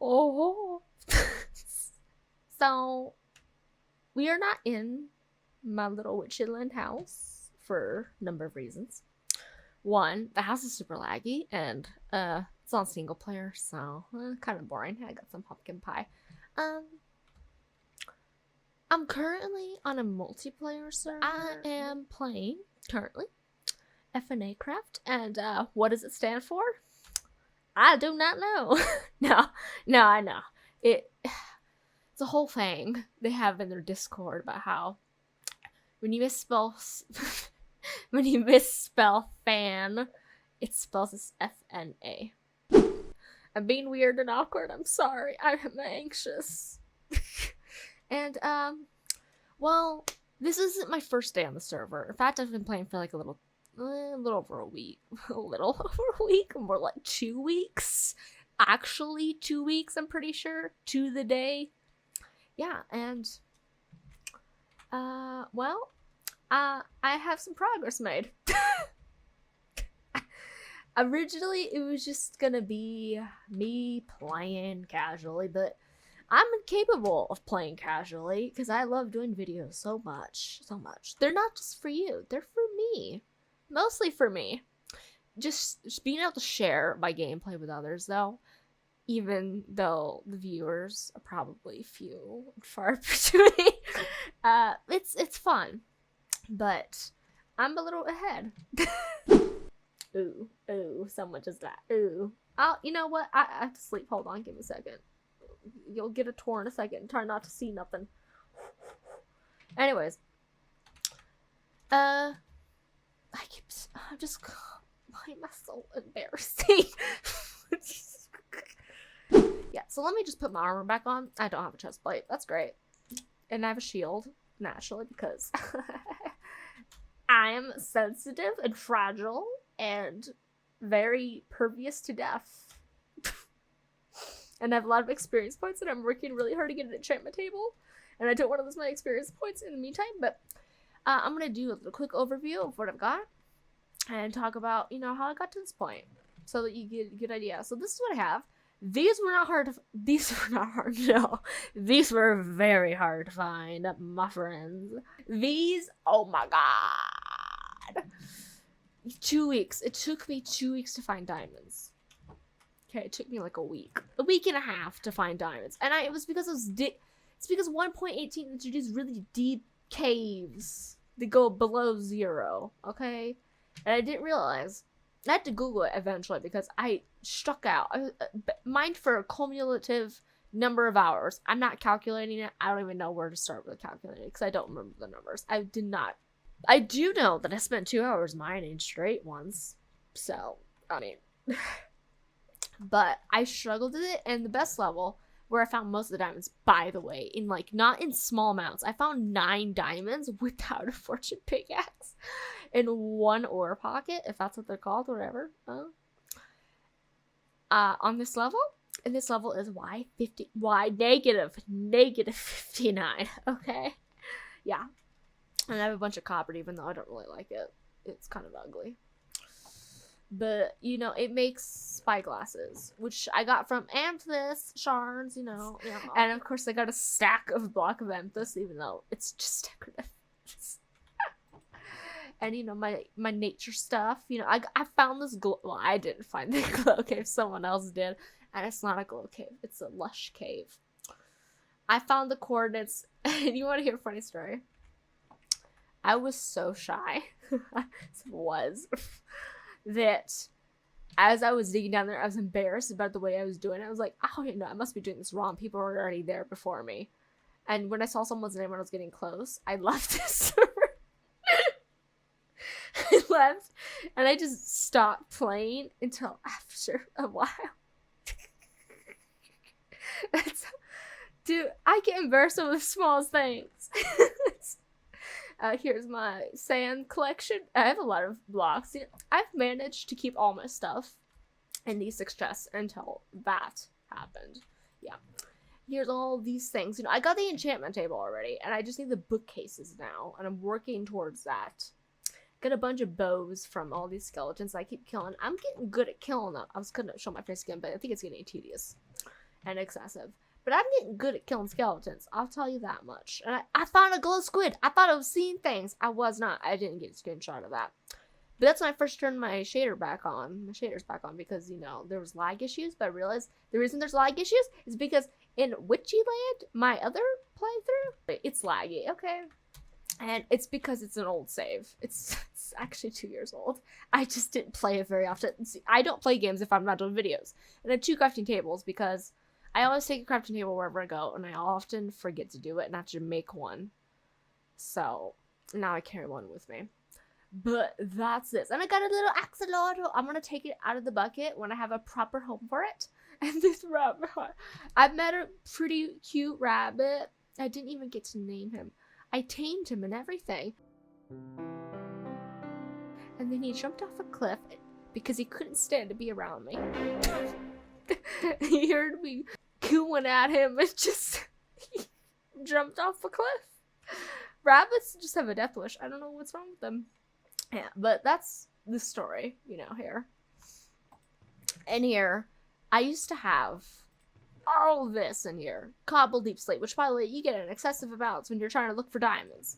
Oh. So, we are not in my little Witchland house for a number of reasons. One, the house is super laggy, and it's on single player, so kind of boring. I got some pumpkin pie. I'm currently on a multiplayer server. I am playing currently FNACraft, and what does it stand for? I do not know. no, I know. It's a whole thing they have in their Discord about how when you misspell fan, it spells as FNA. I'm being weird and awkward. I'm sorry. I'm anxious. And well, this isn't my first day on the server. In fact, I've been playing for like a little over a week. More like 2 weeks. Actually, 2 weeks, I'm pretty sure. To the day. Yeah, and well, I have some progress made. Originally, it was just gonna be me playing casually, but I'm incapable of playing casually because I love doing videos so much. They're not just for you, they're for me. Mostly for me. Just being able to share my gameplay with others, though, even though the viewers are probably few and far between. It's fun, but I'm a little ahead. Ooh, someone just died. Ooh. Oh, you know what? I have to sleep. Hold on, give me a second. You'll get a tour in a second. Try not to see nothing. Anyways. I'm just... Why am I so embarrassing? Yeah, so let me just put my armor back on. I don't have a chest plate. That's great. And I have a shield, naturally, because I am sensitive and fragile and very pervious to death. And I have a lot of experience points, and I'm working really hard to get an enchantment table. And I don't want to lose my experience points in the meantime, but I'm going to do a quick overview of what I've got and talk about, how I got to this point so that you get a good idea. So this is what I have. These were not hard. No. These were very hard to find, my friends. These, oh my god. 2 weeks. It took me 2 weeks to find diamonds. Okay, it took me like a week and a half to find diamonds, and it was because it's because 1.18 introduced really deep caves that go below 0. Okay, and I didn't realize. I had to Google it eventually because I struck out. I mined for a cumulative number of hours. I'm not calculating it. I don't even know where to start with calculating it because I don't remember the numbers. I did not. I do know that I spent 2 hours mining straight once. So, I mean. But I struggled with it, and the best level, where I found most of the diamonds, by the way, in not in small amounts. I found 9 diamonds without a fortune pickaxe in 1 ore pocket, if that's what they're called, or whatever. On this level, and this level is Y negative 59. Okay, yeah, and I have a bunch of copper, even though I don't really like it. It's kind of ugly. But, it makes spyglasses, which I got from amethyst shards, And, of course, I got a stack of block of amethyst, even though it's just decorative. And, my nature stuff, I found this glow... Well, I didn't find the glow cave. Someone else did. And it's not a glow cave. It's a lush cave. I found the coordinates. And you want to hear a funny story? I was so shy. That as I was digging down there, I was embarrassed about the way I was doing it. I was like, oh, I must be doing this wrong. People were already there before me. And when I saw someone's name when I was getting close, I left this server. I left, and I just stopped playing until after a while. Dude, I get embarrassed over the smallest things. Here's my sand collection. I have a lot of blocks. I've managed to keep all my stuff in these 6 chests until that happened. Yeah. Here's all these things. I got the enchantment table already, and I just need the bookcases now, and I'm working towards that. Got a bunch of bows from all these skeletons I keep killing. I'm getting good at killing them. I was gonna show my face again, but I think it's getting tedious. and excessive. But I'm getting good at killing skeletons. I'll tell you that much. And I found a glow squid. I thought I was seeing things. I was not. I didn't get a screenshot of that. But that's when I first turned my shaders back on, because, you know, there was lag issues. But I realized the reason there's lag issues is because in Witchy Land, my other playthrough, it's laggy, okay? And it's because it's an old save. It's actually 2 years old. I just didn't play it very often. See, I don't play games if I'm not doing videos. And I have 2 crafting tables because I always take a crafting table wherever I go, and I often forget to do it and have to make one. So now I carry one with me. But that's this. And I got a little axolotl. I'm going to take it out of the bucket when I have a proper home for it. And this rabbit, I met a pretty cute rabbit. I didn't even get to name him. I tamed him and everything. And then he jumped off a cliff because he couldn't stand to be around me. He heard me cooing at him and just he jumped off a cliff. Rabbits just have a death wish. I don't know what's wrong with them. Yeah, but that's the story, you know, here. And here, I used to have all this in here. Cobble deep slate, which, by the way, you get in excessive amounts when you're trying to look for diamonds.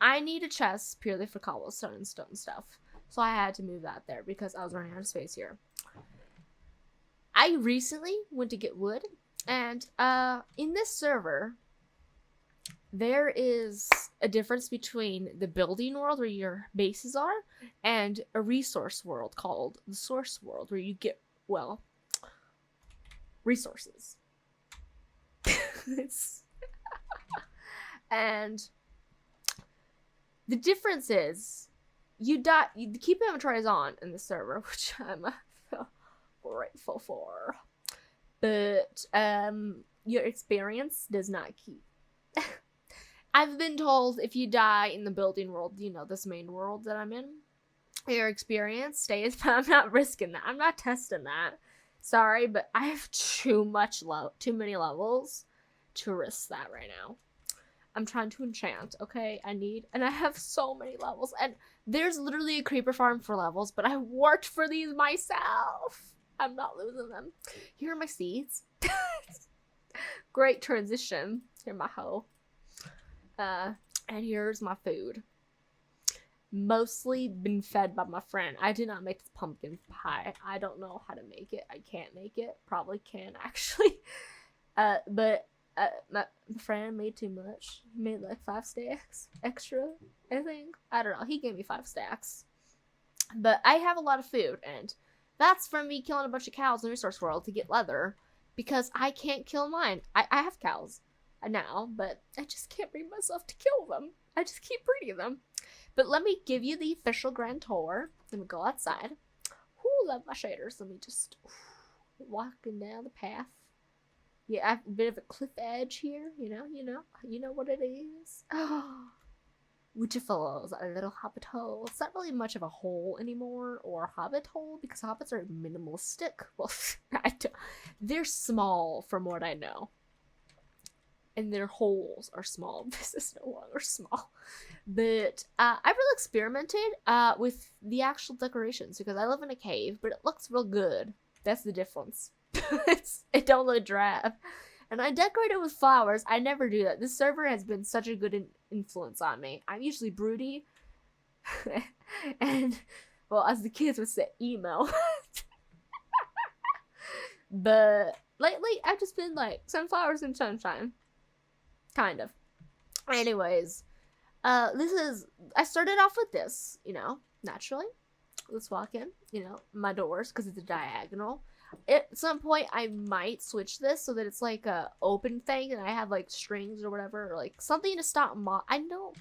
I need a chest purely for cobblestone and stone stuff. So I had to move that there because I was running out of space here. I recently went to get wood. And in this server, there is a difference between the building world where your bases are and a resource world called the source world where you get, well, resources. And the difference is you keep inventory is on in the server, which I'm grateful for. But your experience does not keep. I've been told if you die in the building world, you know, this main world that I'm in, your experience stays, but I'm not risking that. I'm not testing that. Sorry, but I have too many levels to risk that right now. I'm trying to enchant, okay? And I have so many levels, and there's literally a creeper farm for levels, but I worked for these myself. I'm not losing them. Here are my seeds. Great transition. Here, my hoe. And here's my food. Mostly been fed by my friend. I did not make this pumpkin pie. I don't know how to make it. I can't make it. Probably can, actually. But my friend made too much. He made like 5 stacks extra, I think. I don't know. He gave me 5 stacks. But I have a lot of food, and that's from me killing a bunch of cows in Resource World to get leather, because I can't kill mine. I have cows now, but I just can't bring myself to kill them. I just keep breeding them. But let me give you the official grand tour. Let me go outside. Ooh, love my shaders. Let me just walking down the path. Yeah, I have a bit of a cliff edge here. You know what it is. Oh, which follows a little hobbit hole. It's not really much of a hole anymore, or a hobbit hole, because hobbits are minimalistic. Well, they're small from what I know. And their holes are small. This is no longer small. But I really experimented with the actual decorations, because I live in a cave, but it looks real good. That's the difference. It don't look drab. And I decorated with flowers. I never do that. This server has been such a good influence on me. I'm usually broody. And, well, as the kids would say, emo. But lately, I've just been like sunflowers and sunshine. Kind of. Anyways, I started off with this, you know, naturally. Let's walk in, you know, my doors, because it's a diagonal. At some point, I might switch this so that it's like a open thing, and I have like strings or whatever, or like something to stop I know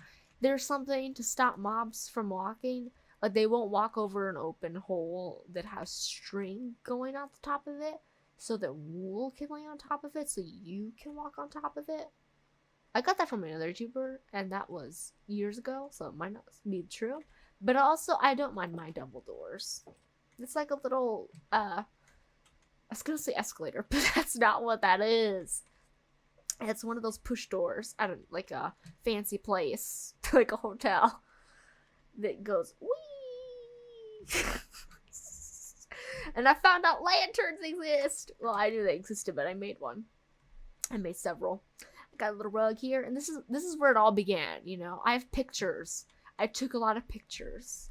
there's something to stop mobs from walking. Like, they won't walk over an open hole that has string going on the top of it, so that wool can lay on top of it, so you can walk on top of it. I got that from another YouTuber, and that was years ago, so it might not be true. But also, I don't mind my double doors. It's like a little, I was gonna say escalator, but that's not what that is. It's one of those push doors. I don't, like a fancy place, like a hotel, that goes, whee! And I found out lanterns exist! Well, I knew they existed, but I made one. I made several. I got a little rug here, and this is where it all began, you know. I have pictures. I took a lot of pictures.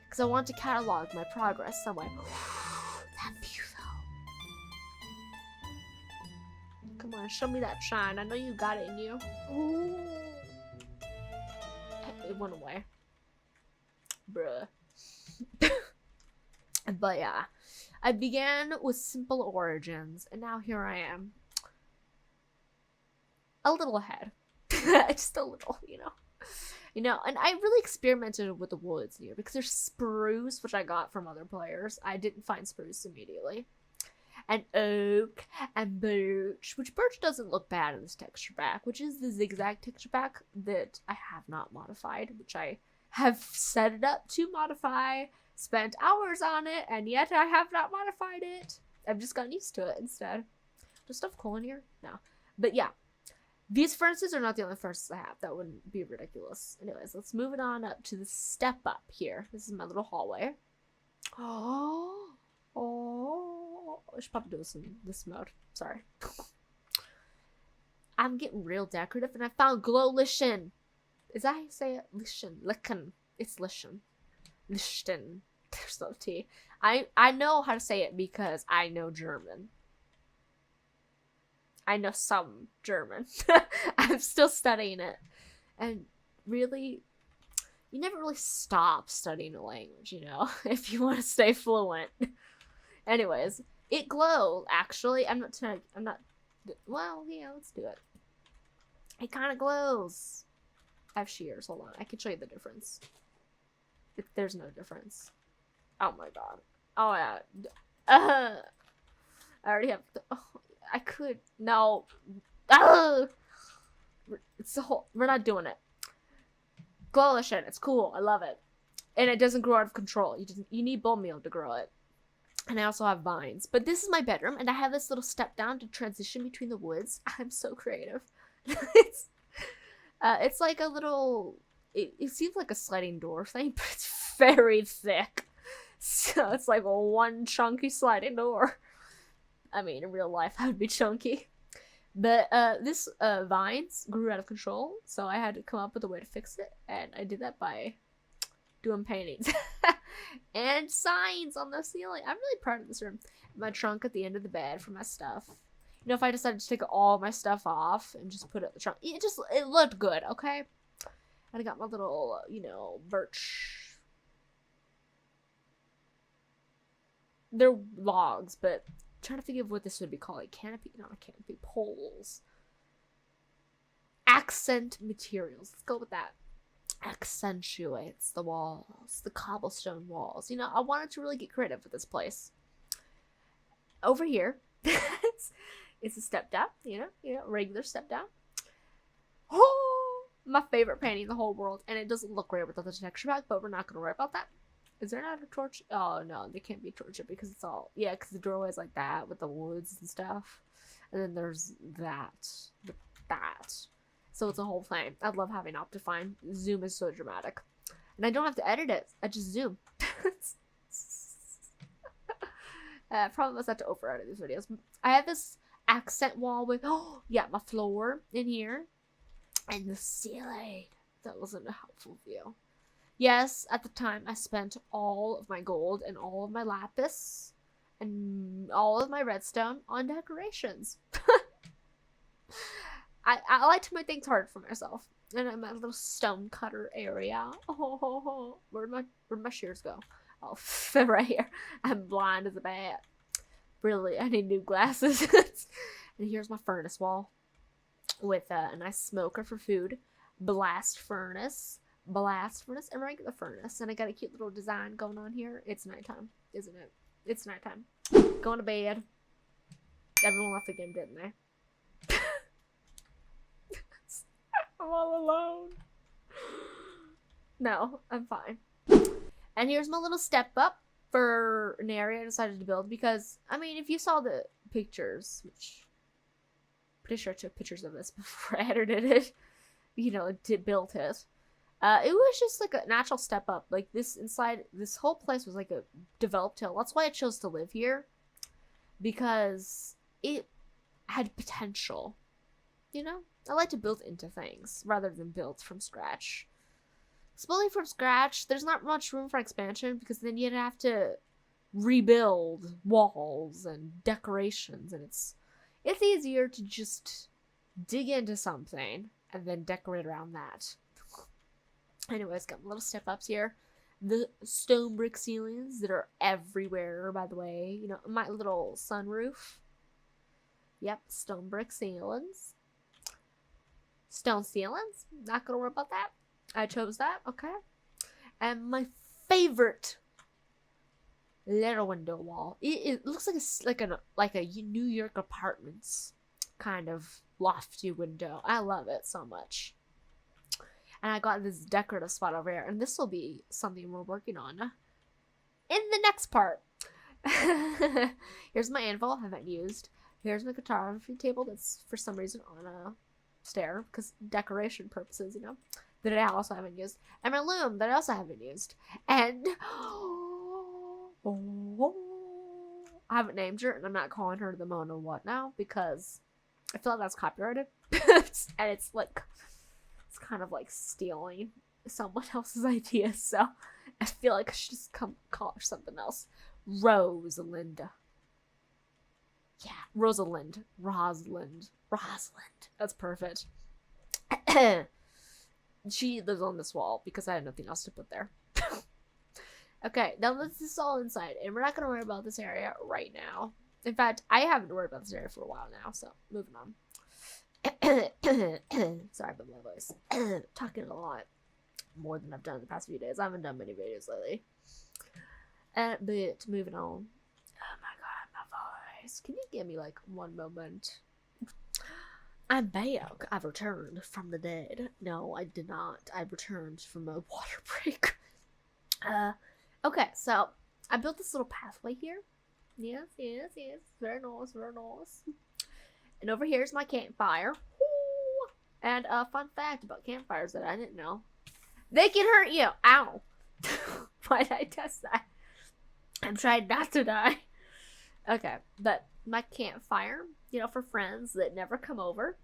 Because I want to catalog my progress somewhere. That view, though. Come on, show me that shine. I know you got it in you. Ooh. It went away. Bruh. But yeah. I began with simple origins, and now here I am. A little ahead. Just a little, you know. You know, and I really experimented with the woods here because there's spruce, which I got from other players. I didn't find spruce immediately. And oak and birch, which birch doesn't look bad in this texture pack, which is the zigzag texture pack that I have not modified, which I have set it up to modify, spent hours on it, and yet I have not modified it. I've just gotten used to it instead. Does stuff coal in here? No. But yeah. These furnaces are not the only furnaces I have. That wouldn't be ridiculous. Anyways, let's move it on up to the step up here. This is my little hallway. Oh. I should probably do this in this mode. Sorry. I'm getting real decorative, and I found glow lichen. Is that how you say it? Lichen. It's lichen. Lichten. There's no T. I know how to say it because I know German. I know some German. I'm still studying it. And really, you never really stop studying a language, you know, if you want to stay fluent. Anyways, it glows, actually. Well, yeah, let's do it. It kind of glows. I have shears. Hold on. I can show you the difference. If there's no difference. Oh my god. Oh, yeah. I already have... I could. No. It's a whole. We're not doing it. Glow lichen. It's cool. I love it. And it doesn't grow out of control. You need bone meal to grow it. And I also have vines. But this is my bedroom, and I have this little step down to transition between the woods. I'm so creative. It's like a little. It seems like a sliding door thing, but it's very thick. So it's like one chunky sliding door. I mean, in real life, that would be chunky. But this vines grew out of control, so I had to come up with a way to fix it, and I did that by doing paintings. And signs on the ceiling. I'm really proud of this room. My trunk at the end of the bed for my stuff. You know, if I decided to take all my stuff off and just put it in the trunk, it looked good, okay? And I got my little, you know, birch. They're logs, but... trying to think of what this would be called. Like canopy, not a canopy, poles. Accent materials. Let's go with that. Accentuates the walls, the cobblestone walls. You know, I wanted to really get creative with this place. Over here, it's a step down. You know, regular step down. Oh, my favorite painting in the whole world, and it doesn't look great without the texture pack, but we're not gonna worry about that. Is there not a torch? Oh, no, there can't be a torch because it's all... yeah, because the doorway is like that with the woods and stuff. And then there's that. With that. So it's a whole thing. I love having Optifine. Zoom is so dramatic. And I don't have to edit it. I just zoom. Probably must have to over-edit these videos. I have this accent wall with... oh, yeah, my floor in here. And the ceiling. That wasn't a helpful view. Yes, at the time, I spent all of my gold and all of my lapis and all of my redstone on decorations. I like to make things hard for myself. And I'm at a little stone cutter area. Oh, where'd my shears go? Oh, they're right here. I'm blind as a bat. Really, I need new glasses. And here's my furnace wall with a nice smoker for food. Blast furnace, and regular furnace. And I got a cute little design going on here. It's nighttime, isn't it? It's nighttime. Going to bed. Everyone left the game, didn't they? I'm all alone. No, I'm fine. And here's my little step up. for an area I decided to build because, I mean, if you saw the pictures, which I'm pretty sure I took pictures of this before I edited it, you know, built it. It was just like a natural step up. Like this whole place was like a developed hill. That's why I chose to live here. Because it had potential. You know? I like to build into things rather than build from scratch. Building from scratch, there's not much room for expansion because then you'd have to rebuild walls and decorations, and it's easier to just dig into something and then decorate around that. Anyways, got little step ups here. The stone brick ceilings that are everywhere, by the way. You know, my little sunroof. Yep, stone brick ceilings. Stone ceilings. Not gonna worry about that. I chose that, okay. And my favorite little window wall. It looks like a New York apartments kind of lofty window. I love it so much. And I got this decorative spot over here. And this will be something we're working on in the next part. Here's my anvil I haven't used. Here's my photography table that's for some reason on a stair. Because decoration purposes, you know. That I also haven't used. And my loom that I also haven't used. And I haven't named her. And I'm not calling her the Mona what now. Because I feel like that's copyrighted. And it's like... kind of like stealing someone else's idea, so I feel like I should just call her something else. Rosalind. Yeah, Rosalind. That's perfect. She lives on this wall because I had nothing else to put there. Okay, now this is all inside, and we're not going to worry about this area right now. In fact, I haven't worried about this area for a while now, so moving on. Sorry about my voice. Talking a lot more than I've done in the past few days. I haven't done many videos lately. But moving on. Oh my god, my voice. Can you give me like one moment? I'm back. I've returned from the dead. No, I did not. I returned from a water break. Okay, so I built this little pathway here. Yes. Very nice. And over here is my campfire. Ooh. And a fun fact about campfires that I didn't know. They can hurt you. Ow. Why did I test that? I'm trying not to die. Okay, but my campfire, you know, for friends that never come over.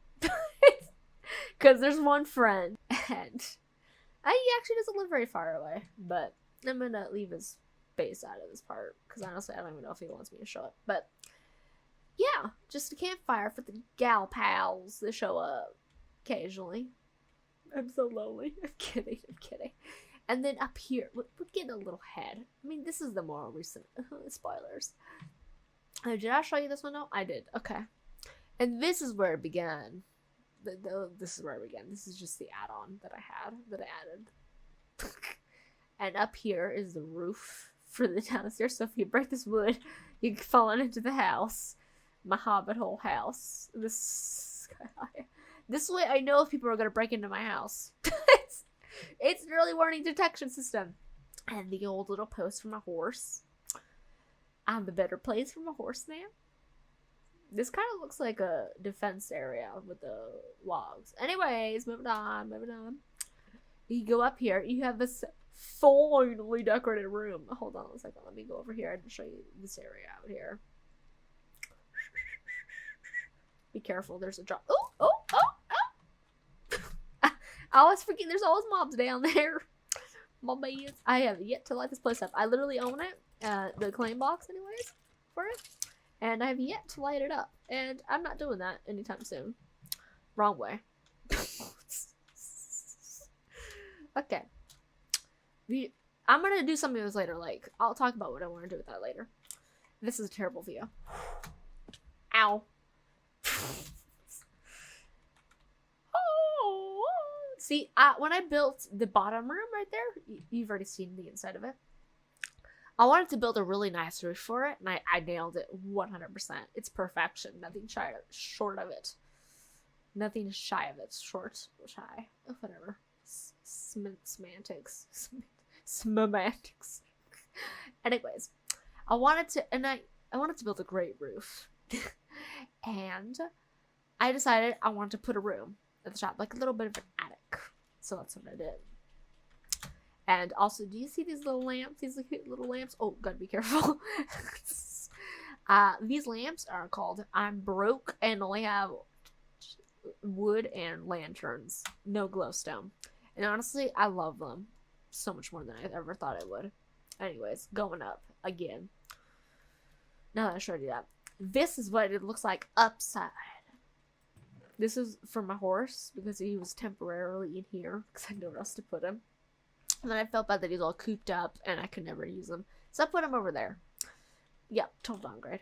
Because there's one friend. And he actually doesn't live very far away. But I'm going to leave his face out of this part. Because honestly, I don't even know if he wants me to show it. But... yeah, just a campfire for the gal pals that show up occasionally. I'm so lonely. I'm kidding. And then up here, we're getting a little ahead. I mean, this is the more recent spoilers. Did I show you this one? No, I did. Okay. And this is where it began. This is where it began. This is just the add-on that I added. And up here is the roof for the downstairs. So if you break this wood, you can fall into the house. My hobbit hole house. This way I know if people are going to break into my house. It's an early warning detection system. And the old little post for my horse. And the better place for my horse now. This kind of looks like a defense area with the logs. Anyways, moving on. You go up here. You have this finely decorated room. Hold on a second. Let me go over here and show you this area out here. Be careful, there's a drop. Oh! I always forget there's always mobs down there. Mobbies. I have yet to light this place up. I literally own it, the claim box anyways, for it. And I have yet to light it up. And I'm not doing that anytime soon. Wrong way. Okay. I'm gonna do something with this later, like, I'll talk about what I want to do with that later. This is a terrible view. Ow. See, when I built the bottom room right there, you've already seen the inside of it. I wanted to build a really nice roof for it, and I nailed it 100%. It's perfection. Nothing short of it. Nothing shy of it. Shy. Oh, whatever. Semantics. Semantics. Anyways, I wanted to build a great roof. And I decided I wanted to put a room at the top, like a little bit of an attic. So that's what I did. And also, do you see these little lamps? These little lamps? Oh, gotta be careful. These lamps are called I'm Broke and only have wood and lanterns. No glowstone. And honestly, I love them so much more than I ever thought I would. Anyways, going up again. Now that I showed you that. This is what it looks like upside. This is for my horse because he was temporarily in here because I had nowhere else to put him. And then I felt bad that he's all cooped up and I could never use him. So I put him over there. Yep, total downgrade.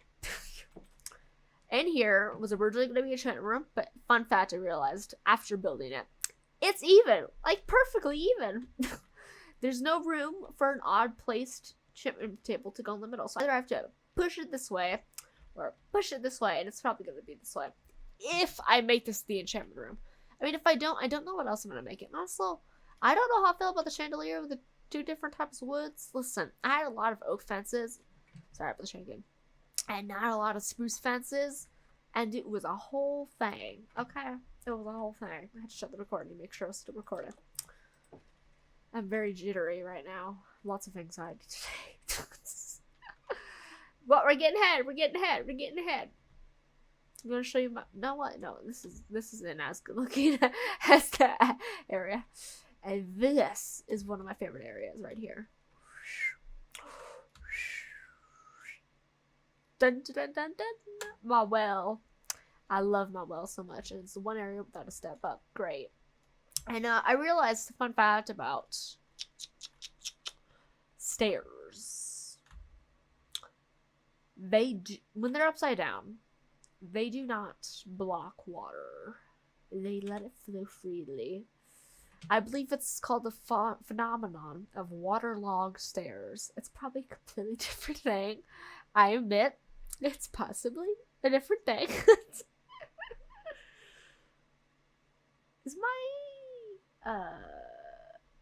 And here was originally going to be a enchantment room, but fun fact I realized after building it, it's even, like perfectly even. There's no room for an odd placed enchantment table to go in the middle. So either I have to push it this way or push it this way, and it's probably going to be this way. If I make this the enchantment room. I mean, if I don't know what else I'm going to make it. And also, I don't know how I feel about the chandelier with the 2 different types of woods. Listen, I had a lot of oak fences. Sorry for the shaking. And not a lot of spruce fences. And it was a whole thing. Okay? It was a whole thing. I had to shut the recording to make sure I was still recording. I'm very jittery right now. Lots of anxiety today. But we're getting ahead. We're getting ahead. We're getting ahead. I'm gonna show you my. No, what? No, this isn't as good looking as that area. And this is one of my favorite areas right here. Dun, dun, dun, dun, dun. My well. I love my well so much, and it's the one area without a step up. Great. And I realized a fun fact about stairs. When they're upside down, they do not block water. They let it flow freely. I believe it's called the phenomenon of waterlogged stairs. It's probably a completely different thing. I admit, it's possibly a different thing. Is my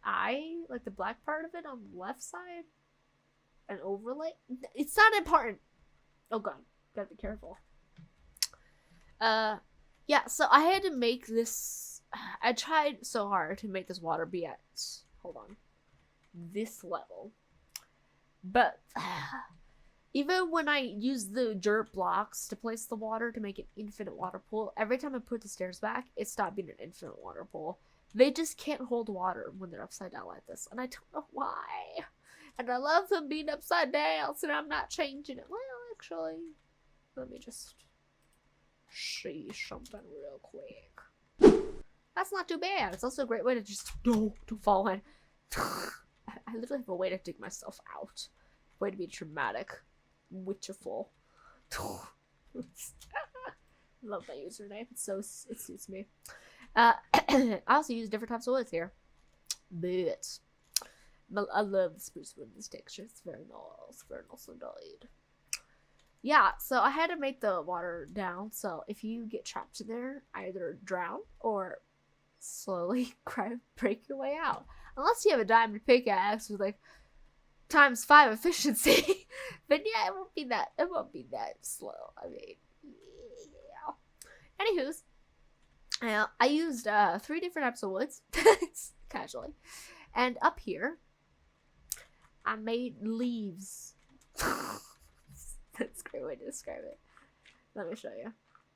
eye, like the black part of it on the left side, an overlay? It's not important. Oh god, gotta be careful. Yeah, so I had to make this. I tried so hard to make this water be at, hold on, this level. But even when I used the dirt blocks to place the water to make an infinite water pool, every time I put the stairs back, it stopped being an infinite water pool. They just can't hold water when they're upside down like this, and I don't know why. And I love them being upside down, so I'm not changing it. Well, actually, let me just see something real quick. That's not too bad. It's also a great way to just don't fall in. I literally have a way to dig myself out. Way to be dramatic. Witcherful. Love my username. It suits me. I also use different types of woods here. But I love the spruce wood in this texture. It's very nice. Very nice indeed. Yeah, so I had to make the water down, so if you get trapped in there, either drown or slowly break your way out. Unless you have a diamond pickaxe with like ×5 efficiency. But yeah, it won't be that slow. I mean, yeah. Anywho's, I used 3 different types of woods, casually. And up here, I made leaves. That's a great way to describe it. Let me show you.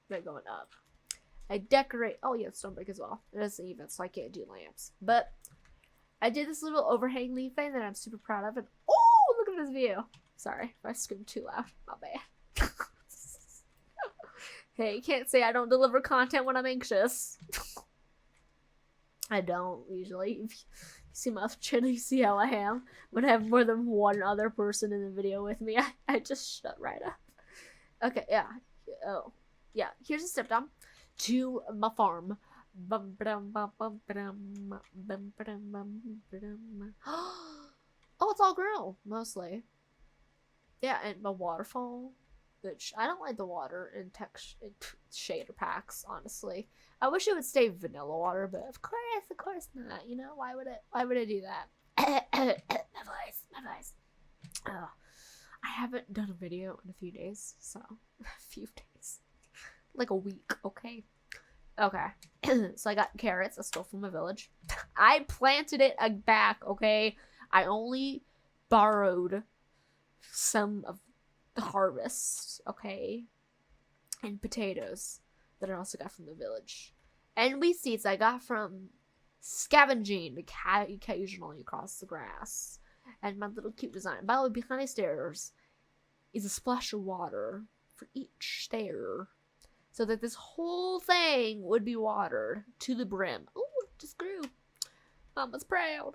They're going up. I decorate. Oh yeah, stonebrick as well. It doesn't even, so I can't do lamps. But I did this little overhang leaf thing that I'm super proud of. And oh, look at this view. Sorry if I screamed too loud. My bad. Hey, you can't say I don't deliver content when I'm anxious. I don't usually. If you see my channel, you see how I am. When I have more than one other person in the video with me, I just shut right up. Okay, yeah. Oh, yeah. Here's a step down to my farm. Oh, it's all grown, mostly. Yeah, and my waterfall, which I don't like the water in shader packs, honestly. I wish it would stay vanilla water, but of course not. You know, why would it do that? My voice. I haven't done a video in a few days, so a few days, like a week. Okay. So I got carrots. I stole from my village. I planted it back. Okay. I only borrowed some of the harvest. Okay. And potatoes that I also got from the village. And wheat seeds I got from scavenging occasionally across the grass. And my little cute design. By the way, behind the stairs is a splash of water for each stair. So that this whole thing would be watered to the brim. Ooh, it just grew. Mama's proud.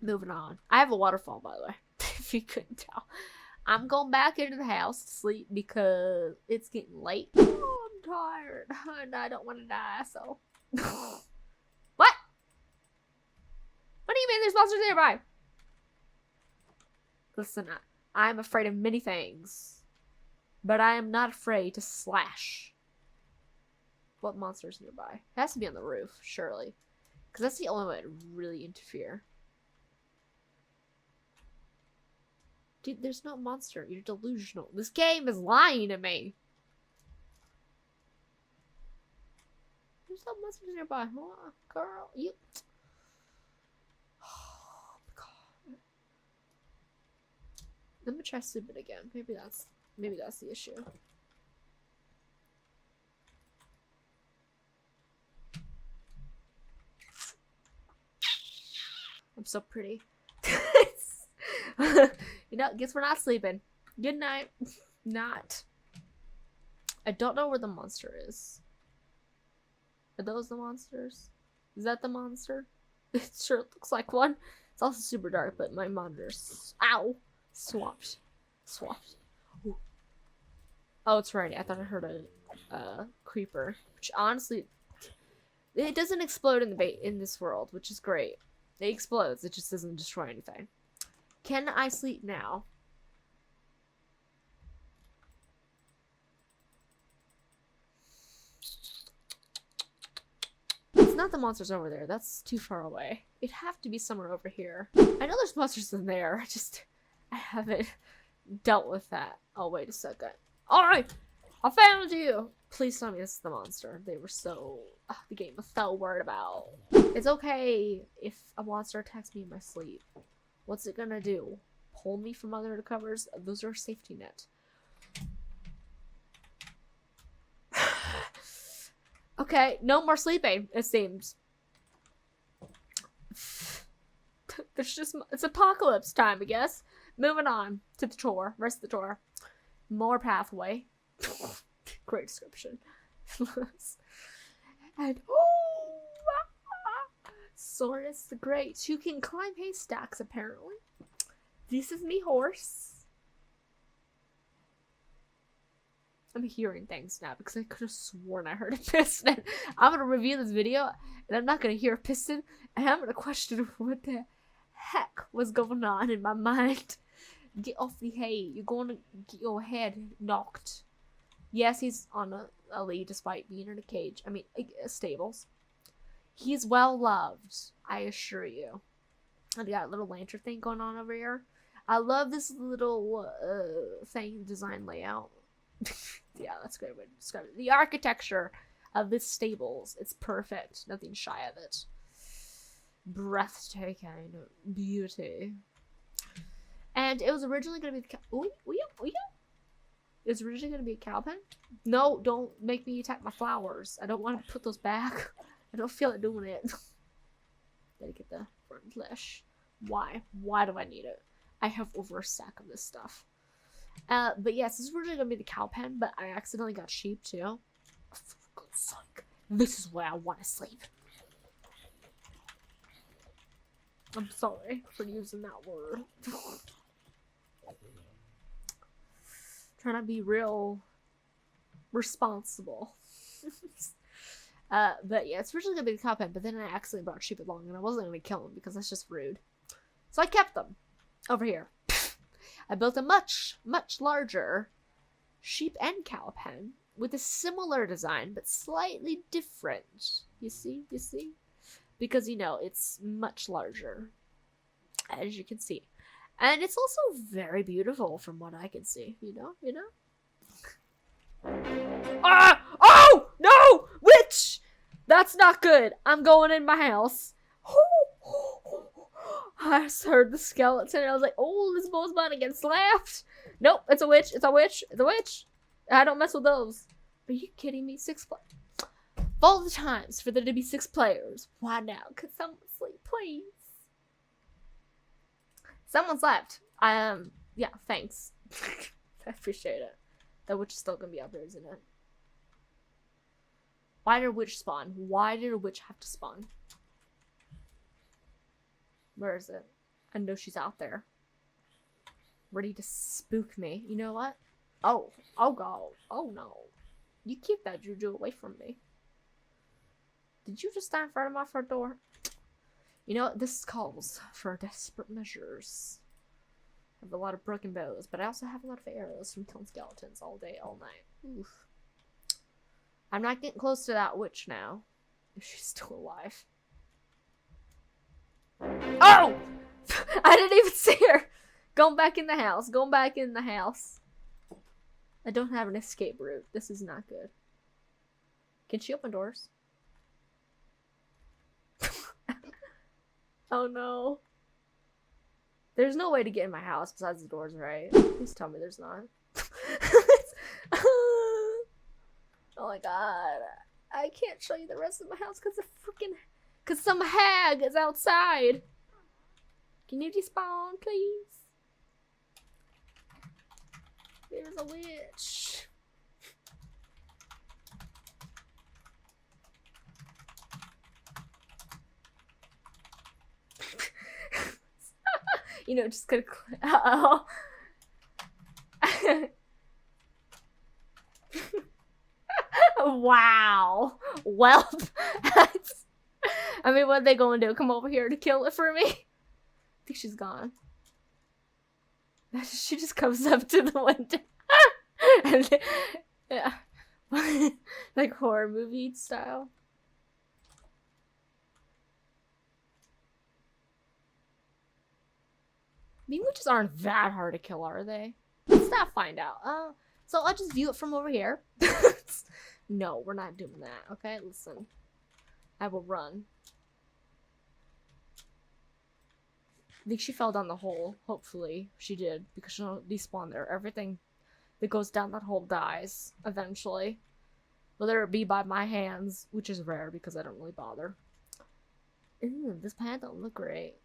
Moving on. I have a waterfall, by the way. If you couldn't tell. I'm going back into the house to sleep because it's getting late. Oh, I'm tired. And I don't want to die, so. What? What do you mean there's monsters nearby? Listen, I'm afraid of many things. But I am not afraid to slash. What monster's nearby? It has to be on the roof, surely. Because that's the only way to really interfere. Dude, there's no monster. You're delusional. This game is lying to me. There's no monsters nearby. Oh, girl, you... Oh, my God. Let me try sleeping again. Maybe that's the issue. I'm so pretty. You know, guess we're not sleeping. Good night. Not. I don't know where the monster is. Are those the monsters? Is that the monster? It sure looks like one. It's also super dark, but my monitor's... Ow! Swapped. Ooh. Oh, it's right. I thought I heard a creeper. Which, honestly... It doesn't explode in this world, which is great. It explodes. It just doesn't destroy anything. Can I sleep now? It's not the monsters over there. That's too far away. It'd have to be somewhere over here. I know there's monsters in there. I haven't dealt with that. Oh, wait a second. Alright! I found you! Please tell me this is the monster. They were so... the game was so worried about. It's okay if a monster attacks me in my sleep. What's it gonna do? Pull me from under the covers? Those are a safety net. Okay, no more sleeping, it seems. It's apocalypse time, I guess. Moving on to the tour. Rest of the tour. More pathway. Great description. And Saurus the Great, who can climb haystacks, apparently. This is me horse. I'm hearing things now because I could have sworn I heard a piston. I'm going to review this video and I'm not going to hear a piston and I'm going to question what the heck was going on in my mind. Get off the hay. You're going to get your head knocked. Yes, he's on a lead despite being in a cage. I mean, stables. He's well loved, I assure you. And got a little lantern thing going on over here. I love this little thing, design layout. Yeah, that's a great way to describe it. The architecture of this stables, it's perfect. Nothing shy of it. Breathtaking beauty. And it was originally going to be it was originally going to be a cow pen. No, don't make me attack my flowers. I don't want to put those back. I don't feel like doing it. Gotta get the front flesh. Why? Why do I need it? I have over a sack of this stuff. But yes, this is originally going to be the cow pen, but I accidentally got sheep too. Oh, for God's sake. This is where I want to sleep. I'm sorry for using that word. Trying to be real responsible. But yeah, it's originally going to be the cow pen, but then I accidentally brought sheep along and I wasn't going to kill them because that's just rude. So I kept them over here. I built a much, much larger sheep and cow pen with a similar design, but slightly different. You see? You see? Because, you know, it's much larger, as you can see. And it's also very beautiful from what I can see, you know? Ah! Oh! No! Witch! That's not good. I'm going in my house. I just heard the skeleton and I was like, oh, this boy's about to get slapped. Nope, it's a witch. It's a witch. It's a witch. I don't mess with those. Are you kidding me? 6 players. Of all the times for there to be 6 players. Why now? Could someone sleep, please? Someone's left. Yeah, thanks. I appreciate it. That witch is still gonna be out there, isn't it? Why did a witch spawn? Why did a witch have to spawn? Where is it? I know she's out there. Ready to spook me. You know what? Oh. Oh, God. Oh, no. You keep that juju away from me. Did you just stand in front of my front door? You know what? This calls for desperate measures. I have a lot of broken bows, but I also have a lot of arrows from killing skeletons all day, all night. Oof. I'm not getting close to that witch now. If she's still alive. Oh! I didn't even see her! Going back in the house. Going back in the house. I don't have an escape route. This is not good. Can she open doors? Oh no. There's no way to get in my house besides the doors, right? Please tell me there's not. Oh my god. I can't show you the rest of my house because some hag is outside. Can you despawn, please? There's a witch. You know, just gonna. Uh-oh. Wow. Well, I mean, what are they going to do? Come over here to kill it for me? I think she's gone. She just comes up to the window. And then, yeah. Like horror movie style. These witches aren't that hard to kill, are they? Let's not find out. So I'll just view it from over here. No, we're not doing that, okay? Listen. I will run. I think she fell down the hole. Hopefully she did, because she'll despawn there. Everything that goes down that hole dies eventually. Whether it be by my hands, which is rare because I don't really bother. Ew, this plant don't look great.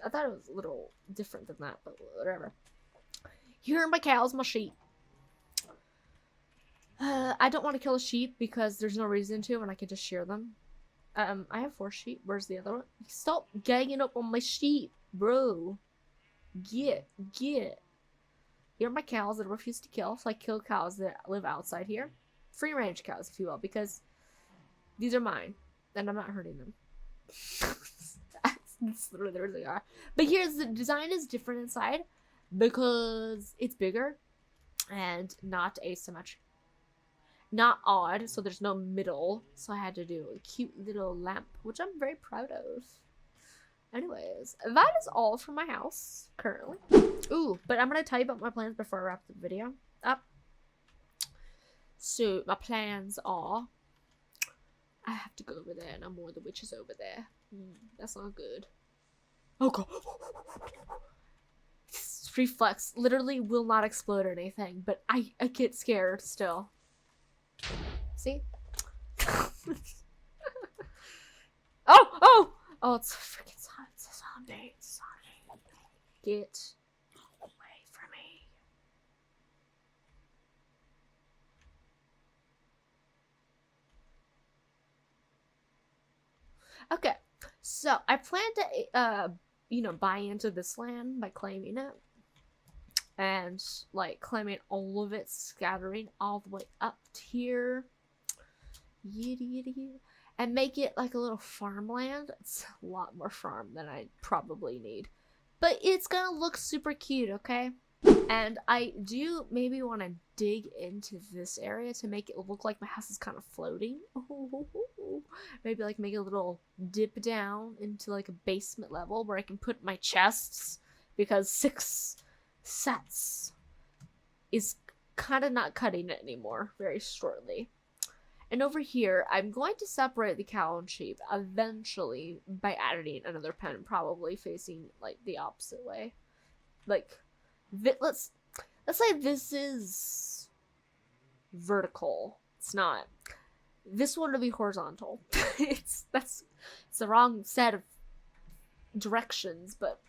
I thought it was a little different than that, but whatever. Here are my cows, my sheep. I don't want to kill a sheep because there's no reason to, and I can just shear them. I have 4 sheep. Where's the other one? Stop ganging up on my sheep, bro. Get. Here are my cows that I refuse to kill, so I kill cows that live outside here. Free range cows, if you will, because these are mine, and I'm not hurting them. That's literally there they are. But here's the design is different inside because it's bigger and not asymmetrical. Not odd, so there's no middle. So I had to do a cute little lamp, which I'm very proud of. Anyways, that is all for my house currently. Ooh, but I'm gonna tell you about my plans before I wrap the video up. So my plans are I have to go over there and I'm more the witches over there. That's not good. Oh god. This reflex literally will not explode or anything, but I get scared still. See? Oh, it's a freaking zombie. It's a zombie. Get away from me. Okay, so I plan to, buy into this land by claiming it. And, like, claiming all of it, scattering all the way up here. And make it like a little farmland. It's a lot more farm than I probably need. But it's gonna look super cute, okay? And I do maybe want to dig into this area to make it look like my house is kind of floating. Maybe like make a little dip down into like a basement level where I can put my chests. because 6 sets is kind of not cutting it anymore very shortly. And over here, I'm going to separate the cow and sheep eventually by adding another pen, probably facing like the opposite way. Like, let's say this is vertical. It's not. This one would be horizontal. it's the wrong set of directions, but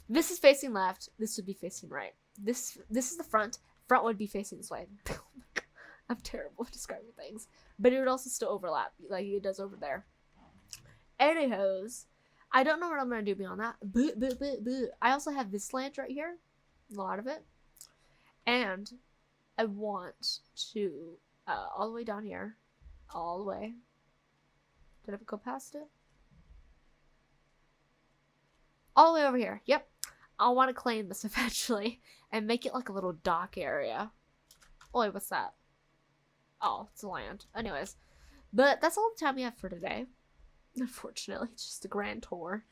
this is facing left. This would be facing right. This is the front. Front would be facing this way. I'm terrible at describing things. But it would also still overlap, like it does over there. Anyhows, I don't know what I'm going to do beyond that. But. I also have this land right here. A lot of it. And I want to, all the way down here. All the way. Did I go past it? All the way over here. Yep. I want to claim this eventually. And make it like a little dock area. Oh, wait, what's that? Oh, it's land. Anyways, but that's all the time we have for today. Unfortunately, it's just a grand tour.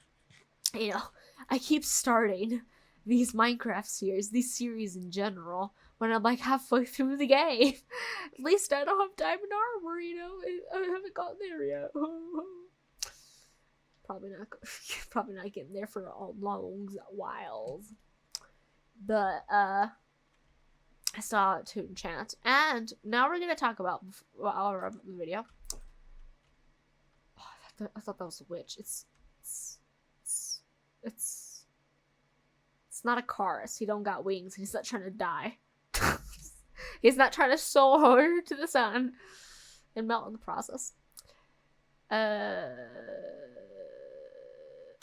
You know, I keep starting these Minecraft series, these series in general, when I'm like halfway through the game. At least I don't have diamond armor, you know. I haven't gotten there yet. Probably not getting there for a long while. But I saw it to enchant, and now we're gonna talk about our video. Oh, I thought that was a witch. It's not a chorus. He don't got wings. He's not trying to die. He's not trying to soar to the sun and melt in the process.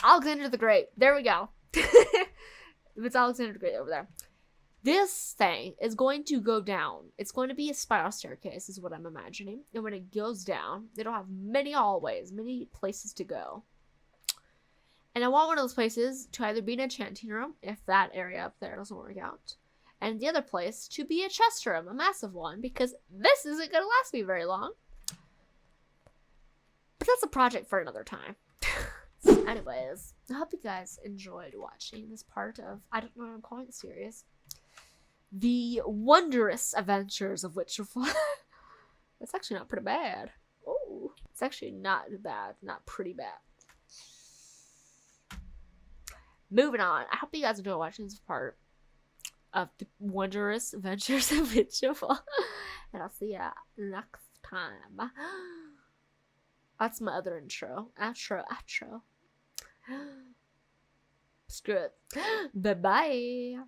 Alexander the Great. There we go. It's Alexander the Great over there. This thing is going to go down. It's going to be a spiral staircase, is what I'm imagining. And when it goes down, it'll have many hallways, many places to go. And I want one of those places to either be an enchanting room, if that area up there doesn't work out. And the other place to be a chest room, a massive one, because this isn't going to last me very long. But that's a project for another time. So anyways, I hope you guys enjoyed watching this part of, I don't know what I'm calling the series. The Wondrous Adventures of Witcherful. That's actually not pretty bad. Oh, it's actually not bad. Not pretty bad. Moving on. I hope you guys enjoy watching this part of the Wondrous Adventures of Witcherful. And I'll see ya next time. That's my other intro. Outro. Screw it. Bye-bye.